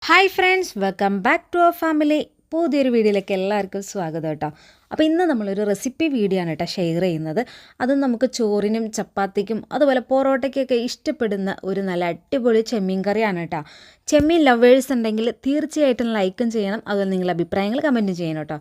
Hi friends, welcome back to our family. പുതിയൊരു വീഡിയോയിലേക്ക് എല്ലാവർക്കും സ്വാഗതം കേട്ടോ. അപ്പോൾ ഇന്ന് നമ്മളൊരു റെസിപ്പി വീഡിയോ ആണ് കേട്ടോ ഷെയർ ചെയ്യുന്നത്. അതും നമുക്ക് ചോറിനും ചപ്പാത്തിക്കും അതുപോലെ പൊറോട്ടയ്ക്കൊക്കെ ഇഷ്ടപ്പെടുന്ന ഒരു നല്ല അടിപൊളി ചെമ്മീൻ കറിയാണ് കേട്ടോ. ചെമ്മീൻ ലവേഴ്സ് ഉണ്ടെങ്കിൽ തീർച്ചയായിട്ടും ലൈക്കും ചെയ്യണം, അതുപോലെ നിങ്ങളുടെ അഭിപ്രായങ്ങൾ കമൻറ്റ് ചെയ്യണം കേട്ടോ.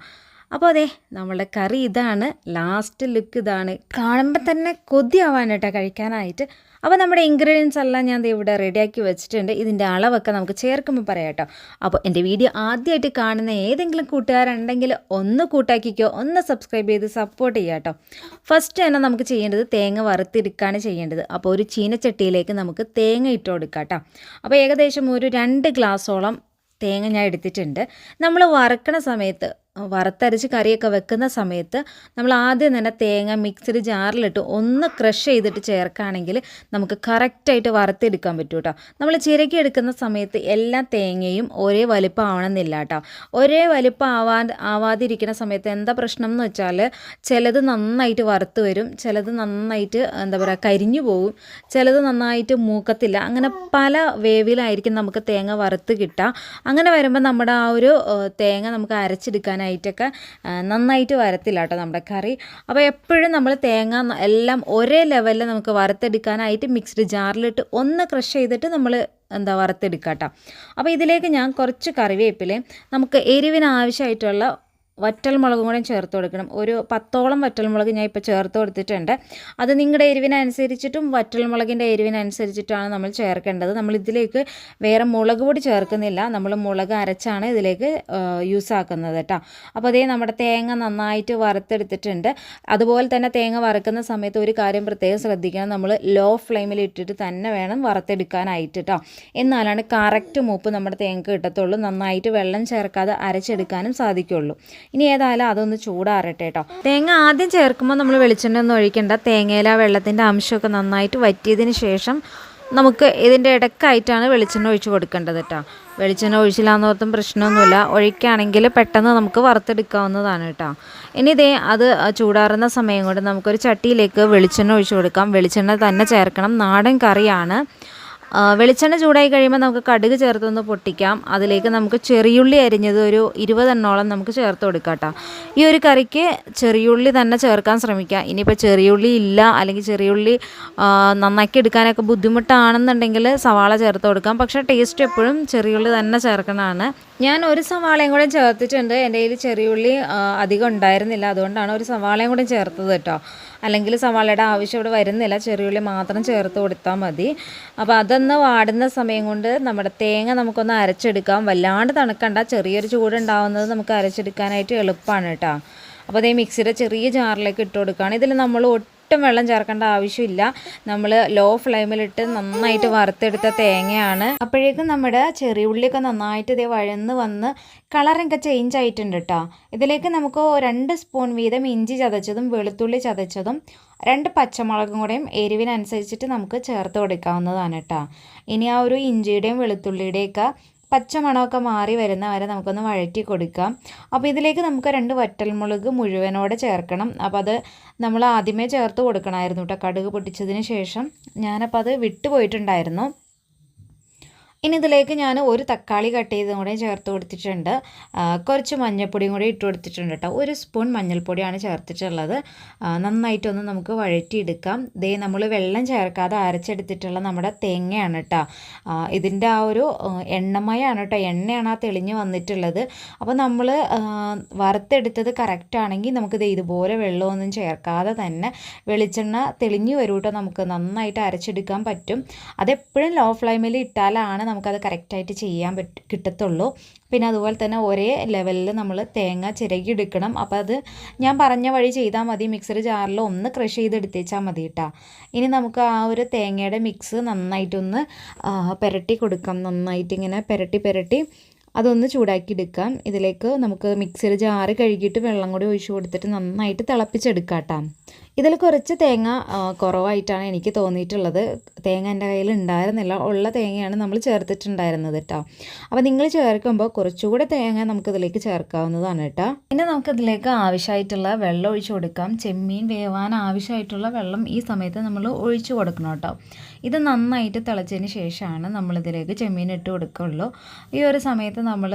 അപ്പോൾ അതെ, നമ്മളുടെ കറി ഇതാണ്, ലാസ്റ്റ് ലുക്ക് ഇതാണ്. കാണുമ്പോൾ തന്നെ കൊതിയാവാൻ കേട്ടോ കഴിക്കാനായിട്ട്. അപ്പോൾ നമ്മുടെ ഇൻഗ്രീഡിയൻസ് എല്ലാം ഞാൻ ഇവിടെ റെഡിയാക്കി വെച്ചിട്ടുണ്ട്. ഇതിൻ്റെ അളവൊക്കെ നമുക്ക് ചേർക്കുമ്പോൾ പറയാം കേട്ടോ. അപ്പോൾ എൻ്റെ വീഡിയോ ആദ്യമായിട്ട് കാണുന്ന ഏതെങ്കിലും കൂട്ടുകാരുണ്ടെങ്കിൽ ഒന്ന് കൂട്ടാക്കിക്കോ, ഒന്ന് സബ്സ്ക്രൈബ് ചെയ്ത് സപ്പോർട്ട് ചെയ്യാം കേട്ടോ. ഫസ്റ്റ് തന്നെ നമുക്ക് ചെയ്യേണ്ടത് തേങ്ങ വറുത്തെടുക്കുകയാണ് ചെയ്യേണ്ടത്. അപ്പോൾ ഒരു ചീനച്ചട്ടിയിലേക്ക് നമുക്ക് തേങ്ങ ഇട്ട് കൊടുക്കാം കേട്ടോ. അപ്പോൾ ഏകദേശം ഒരു 2 ഗ്ലാസോളം തേങ്ങ ഞാൻ എടുത്തിട്ടുണ്ട്. നമ്മൾ വറുക്കണ സമയത്ത്, വറുത്തരച്ച് കറിയൊക്കെ വെക്കുന്ന സമയത്ത് നമ്മൾ ആദ്യം തന്നെ തേങ്ങ മിക്സിഡ് ജാറിലിട്ട് ഒന്ന് ക്രഷ് ചെയ്തിട്ട് ചേർക്കുകയാണെങ്കിൽ നമുക്ക് കറക്റ്റായിട്ട് വറുത്തെടുക്കാൻ പറ്റും കേട്ടോ. നമ്മൾ ചിരക്കി എടുക്കുന്ന സമയത്ത് എല്ലാ തേങ്ങയും ഒരേ വലിപ്പം ആവണമെന്നില്ല കേട്ടോ. ഒരേ വലിപ്പം ആവാതിരിക്കുന്ന സമയത്ത് എന്താ പ്രശ്നം എന്ന് വെച്ചാൽ ചിലത് നന്നായിട്ട് വറുത്ത് വരും, ചിലത് നന്നായിട്ട് എന്താ പറയുക കരിഞ്ഞു പോകും, ചിലത് നന്നായിട്ട് മൂക്കത്തില്ല. അങ്ങനെ പല വേവിലായിരിക്കും നമുക്ക് തേങ്ങ വറുത്ത് കിട്ടുക. അങ്ങനെ വരുമ്പോൾ നമ്മുടെ ആ ഒരു തേങ്ങ നമുക്ക് അരച്ചെടുക്കാനായിട്ടൊക്കെ നന്നായിട്ട് വരത്തില്ല കേട്ടോ നമ്മുടെ കറി. അപ്പോൾ എപ്പോഴും നമ്മൾ തേങ്ങ എല്ലാം ഒരേ ലെവലിൽ നമുക്ക് വറുത്തെടുക്കാനായിട്ട് മിക്സ്ഡ് ജാറിലിട്ട് ഒന്ന് ക്രഷ് ചെയ്തിട്ട് നമ്മൾ വറുത്തെടുക്കാം കേട്ടോ. അപ്പോൾ ഇതിലേക്ക് ഞാൻ കുറച്ച് കറിവേപ്പിലയും നമുക്ക് എരിവിന് ആവശ്യമായിട്ടുള്ള വറ്റൽമുളകും കൂടെ ചേർത്ത് കൊടുക്കണം. ഒരു 10ഓളം വറ്റൽമുളക് ഞാൻ ഇപ്പോൾ ചേർത്ത് കൊടുത്തിട്ടുണ്ട്. അത് നിങ്ങളുടെ എരിവിനനുസരിച്ചിട്ടും വറ്റൽമുളകിൻ്റെ എരിവിനനുസരിച്ചിട്ടാണ് നമ്മൾ ചേർക്കേണ്ടത്. നമ്മൾ ഇതിലേക്ക് വേറെ മുളക് പൊടി ചേർക്കുന്നില്ല, നമ്മൾ മുളക് അരച്ചാണ് ഇതിലേക്ക് യൂസ് ആക്കുന്നത് കേട്ടോ. അപ്പോൾ അതേ നമ്മുടെ തേങ്ങ നന്നായിട്ട് വറുത്തെടുത്തിട്ടുണ്ട്. അതുപോലെ തന്നെ തേങ്ങ വറുക്കുന്ന സമയത്ത് ഒരു കാര്യം പ്രത്യേകം ശ്രദ്ധിക്കണം, നമ്മൾ ലോ ഫ്ലെയിമിൽ ഇട്ടിട്ട് തന്നെ വേണം വറുത്തെടുക്കാനായിട്ട് കേട്ടോ. എന്നാലാണ് കറക്റ്റ് മൂപ്പ് നമ്മുടെ തേങ്ങ കിട്ടത്തുള്ളൂ, നന്നായിട്ട് വെള്ളം ചേർക്കാതെ അരച്ചെടുക്കാനും സാധിക്കുള്ളൂ. ഇനി ഏതായാലും അതൊന്ന് ചൂടാറട്ടെ കേട്ടോ. തേങ്ങ ആദ്യം ചേർക്കുമ്പോൾ നമ്മൾ വെളിച്ചെണ്ണ ഒന്നും ഒഴിക്കേണ്ട. തേങ്ങയില വെള്ളത്തിൻ്റെ അംശമൊക്കെ നന്നായിട്ട് വറ്റിയതിന് ശേഷം നമുക്ക് ഇതിൻ്റെ ഇടയ്ക്കായിട്ടാണ് വെളിച്ചെണ്ണ ഒഴിച്ച് കൊടുക്കേണ്ടത് കേട്ടോ. വെളിച്ചെണ്ണ ഒഴിച്ചില്ലാന്നോർത്തും പ്രശ്നമൊന്നുമില്ല, ഒഴിക്കുകയാണെങ്കിൽ പെട്ടെന്ന് നമുക്ക് വറുത്തെടുക്കാവുന്നതാണ് കേട്ടോ. ഇനി ഇതേ അത് ചൂടാറുന്ന സമയം കൊണ്ട് നമുക്കൊരു ചട്ടിയിലേക്ക് വെളിച്ചെണ്ണ ഒഴിച്ച് കൊടുക്കാം. വെളിച്ചെണ്ണ തന്നെ ചേർക്കണം, നാടൻ കറിയാണ്. വെളിച്ചെണ്ണ ചൂടായി കഴിയുമ്പോൾ നമുക്ക് കടുക് ചേർത്തൊന്ന് പൊട്ടിക്കാം. അതിലേക്ക് നമുക്ക് ചെറിയുള്ളി അരിഞ്ഞത് ഒരു 20 എണ്ണോളം നമുക്ക് ചേർത്ത് കൊടുക്കാം കേട്ടോ. ഈ ഒരു കറിക്ക് ചെറിയുള്ളി തന്നെ ചേർക്കാൻ ശ്രമിക്കുക. ഇനിയിപ്പോൾ ചെറിയുള്ളി ഇല്ല, അല്ലെങ്കിൽ ചെറിയുള്ളി നന്നാക്കി എടുക്കാനൊക്കെ ബുദ്ധിമുട്ടാണെന്നുണ്ടെങ്കിൽ സവാള ചേർത്ത് കൊടുക്കാം. പക്ഷേ ടേസ്റ്റ് എപ്പോഴും ചെറിയുള്ളി തന്നെ ചേർക്കണതാണ്. ഞാൻ ഒരു സവാളയും കൂടെ ചേർത്തിട്ടുണ്ട്. എൻ്റെ കയ്യിൽ ചെറിയുള്ളി അധികം ഉണ്ടായിരുന്നില്ല, അതുകൊണ്ടാണ് ഒരു സവാളയും കൂടെ ചേർത്തത് കേട്ടോ. അല്ലെങ്കിൽ സവാളയുടെ ആവശ്യം ഇവിടെ വരുന്നില്ല, ചെറിയുള്ളി മാത്രം ചേർത്ത് കൊടുത്താൽ മതി. അപ്പോൾ അതൊന്ന് വാടുന്ന സമയം കൊണ്ട് നമ്മുടെ തേങ്ങ നമുക്കൊന്ന് അരച്ചെടുക്കാം. വല്ലാണ്ട് തണുക്കണ്ട, ചെറിയൊരു ചൂടുണ്ടാവുന്നത് നമുക്ക് അരച്ചെടുക്കാനായിട്ട് എളുപ്പമാണ് കേട്ടോ. അപ്പോൾ അതേ മിക്സിയുടെ ചെറിയ ജാറിലേക്ക് ഇട്ട് കൊടുക്കുകയാണ്. ഇതിൽ നമ്മൾ ഒട്ടും വെള്ളം ചേർക്കേണ്ട ആവശ്യമില്ല. നമ്മൾ ലോ ഫ്ലെയിമിലിട്ട് നന്നായിട്ട് വറുത്തെടുത്ത തേങ്ങയാണ്. അപ്പോഴേക്കും നമ്മുടെ ചെറിയുള്ളിയൊക്കെ നന്നായിട്ട് ഇതേ വഴന്ന് വന്ന് കളറൊക്കെ ചേഞ്ച് ആയിട്ടുണ്ട് കേട്ടോ. ഇതിലേക്ക് നമുക്ക് 2 സ്പൂൺ വീതം ഇഞ്ചി ചതച്ചതും വെളുത്തുള്ളി ചതച്ചതും 2 പച്ചമുളകും കൂടെയും എരിവിനനുസരിച്ചിട്ട് നമുക്ക് ചേർത്ത് കൊടുക്കാവുന്നതാണ് കേട്ടോ. ഇനി ആ ഒരു ഇഞ്ചിയുടെയും വെളുത്തുള്ളിയുടെയൊക്കെ പച്ചമണമൊക്കെ മാറി വരുന്ന വരെ നമുക്കൊന്ന് വഴറ്റി കൊടുക്കാം. അപ്പോൾ ഇതിലേക്ക് നമുക്ക് 2 വറ്റൽമുളക് മുഴുവനോടെ ചേർക്കണം. അപ്പോൾ അത് നമ്മൾ ആദ്യമേ ചേർത്ത് കൊടുക്കണമായിരുന്നു കേട്ടോ, കടുക് പൊട്ടിച്ചതിന് ശേഷം. ഞാനപ്പോൾ അത് വിട്ടുപോയിട്ടുണ്ടായിരുന്നു. ഇനി ഇതിലേക്ക് ഞാൻ ഒരു തക്കാളി കട്ട് ചെയ്തും കൂടെ ചേർത്ത് കൊടുത്തിട്ടുണ്ട്. കുറച്ച് മഞ്ഞൾപ്പൊടിയും കൂടി ഇട്ട് കൊടുത്തിട്ടുണ്ട് കേട്ടോ. 1 സ്പൂൺ മഞ്ഞൾപ്പൊടിയാണ് ചേർത്തിട്ടുള്ളത്. നന്നായിട്ടൊന്ന് നമുക്ക് വഴറ്റിയെടുക്കാം. ദേ നമ്മൾ വെള്ളം ചേർക്കാതെ അരച്ചെടുത്തിട്ടുള്ള നമ്മുടെ തേങ്ങയാണ് കേട്ടോ. ഇതിൻ്റെ ആ ഒരു എണ്ണമയാണ് കേട്ടോ, എണ്ണയാണ് ആ തെളിഞ്ഞ് വന്നിട്ടുള്ളത്. അപ്പോൾ നമ്മൾ വറുത്തെടുത്തത് കറക്റ്റാണെങ്കിൽ നമുക്കിത് ഇതുപോലെ വെള്ളമൊന്നും ചേർക്കാതെ തന്നെ വെളിച്ചെണ്ണ തെളിഞ്ഞ് വരും കേട്ടോ. നമുക്ക് നന്നായിട്ട് അരച്ചെടുക്കാൻ പറ്റും. അതെപ്പോഴും ലോ ഫ്ലെയിമിൽ ഇട്ടാലാണ് നമുക്കത് കറക്റ്റായിട്ട് ചെയ്യാൻ കിട്ടത്തുള്ളൂ. പിന്നെ അതുപോലെ തന്നെ ഒരേ ലെവലിൽ നമ്മൾ തേങ്ങ ചിരകി എടുക്കണം. അപ്പോൾ അത് ഞാൻ പറഞ്ഞ വഴി ചെയ്താൽ മതി. മിക്സർ ജാറിൽ ഒന്ന് ക്രഷ് ചെയ്തെടുത്തേച്ചാൽ മതി കേട്ടോ. ഇനി നമുക്ക് ആ ഒരു തേങ്ങയുടെ മിക്സ് നന്നായിട്ടൊന്ന് പുരട്ടി കൊടുക്കാം. നന്നായിട്ട് ഇങ്ങനെ പുരട്ടി അതൊന്ന് ചൂടാക്കി എടുക്കാം. ഇതിലേക്ക് നമുക്ക് മിക്സിയുടെ ജാറ് കഴുകിയിട്ട് വെള്ളം കൂടി ഒഴിച്ച് കൊടുത്തിട്ട് നന്നായിട്ട് തിളപ്പിച്ചെടുക്കാം കേട്ടോ. ഇതിൽ കുറച്ച് തേങ്ങ കുറവായിട്ടാണ് എനിക്ക് തോന്നിയിട്ടുള്ളത്. തേങ്ങ എൻ്റെ കയ്യിൽ ഉണ്ടായിരുന്നില്ല, ഉള്ള തേങ്ങയാണ് നമ്മൾ ചേർത്തിട്ടുണ്ടായിരുന്നത് കേട്ടോ. അപ്പോൾ നിങ്ങൾ ചേർക്കുമ്പോൾ കുറച്ചുകൂടെ തേങ്ങ നമുക്കിതിലേക്ക് ചേർക്കാവുന്നതാണ് കേട്ടോ. പിന്നെ നമുക്കിതിലേക്ക് ആവശ്യമായിട്ടുള്ള വെള്ളം ഒഴിച്ച് കൊടുക്കാം. ചെമ്മീൻ വേവാൻ ആവശ്യമായിട്ടുള്ള വെള്ളം ഈ സമയത്ത് നമ്മൾ ഒഴിച്ച് കൊടുക്കണം കേട്ടോ. ഇത് നന്നായിട്ട് തിളച്ചതിന് ശേഷമാണ് നമ്മളിതിലേക്ക് ചെമ്മീൻ ഇട്ട് കൊടുക്കുകയുള്ളൂ. ഈ ഒരു സമയത്ത് നമ്മൾ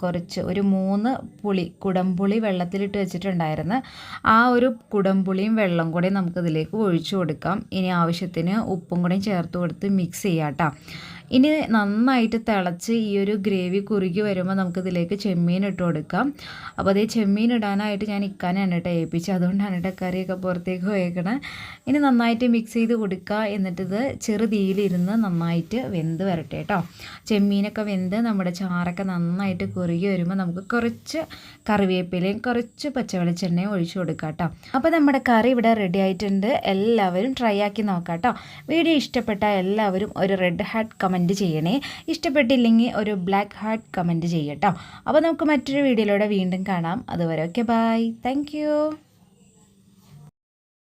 കുറച്ച് ഒരു 3 കുടംപുളി വെള്ളത്തിലിട്ട് വെച്ചിട്ടുണ്ടായിരുന്നു. ആ ഒരു കുടംപുളിയും വെള്ളം കൂടി നമുക്കിതിലേക്ക് ഒഴിച്ചു കൊടുക്കാം. ഇനി ആവശ്യത്തിന് ഉപ്പും കൂടി ചേർത്ത് കൊടുത്ത് മിക്സ് ചെയ്യാം കേട്ടോ. ഇനി നന്നായിട്ട് തിളച്ച് ഈ ഒരു ഗ്രേവി കുറുകി വരുമ്പോൾ നമുക്കിതിലേക്ക് ചെമ്മീൻ ഇട്ട് കൊടുക്കാം. അപ്പോൾ അതേ ചെമ്മീൻ ഇടാനായിട്ട് ഞാൻ ഇക്കാനാണ് കേട്ടോ ഏൽപ്പിച്ചത്. അതുകൊണ്ടാണ് കേട്ടോ കറിയൊക്കെ പുറത്തേക്ക് പോയേക്കണേ. ഇനി നന്നായിട്ട് മിക്സ് ചെയ്ത് കൊടുക്കുക. എന്നിട്ടിത് ചെറു തീയിലിരുന്ന് നന്നായിട്ട് വെന്ത് വരട്ടെ കേട്ടോ. ചെമ്മീനൊക്കെ വെന്ത് നമ്മുടെ ചാറൊക്കെ നന്നായിട്ട് കുറുകി വരുമ്പോൾ നമുക്ക് കുറച്ച് കറിവേപ്പിലയും കുറച്ച് പച്ചവെളിച്ചെണ്ണയും ഒഴിച്ചു കൊടുക്കാം കേട്ടോ. അപ്പോൾ നമ്മുടെ കറി ഇവിടെ റെഡി ആയിട്ടുണ്ട്. എല്ലാവരും ട്രൈ ആക്കി നോക്കാം കേട്ടോ. വീഡിയോ ഇഷ്ടപ്പെട്ട എല്ലാവരും ഒരു റെഡ് ഹാർട്ട് കമൻറ്റ് ചെയ്യണേ. ഇഷ്ടപ്പെട്ടില്ലെങ്കിൽ ഒരു ബ്ലാക്ക് ഹാർട്ട് കമൻറ്റ് ചെയ്യട്ടോ. അപ്പോൾ നമുക്ക് മറ്റൊരു വീഡിയോയിലൂടെ വീണ്ടും കാണാം. അതുവരെ ഓക്കെ, ബൈ, താങ്ക് യു.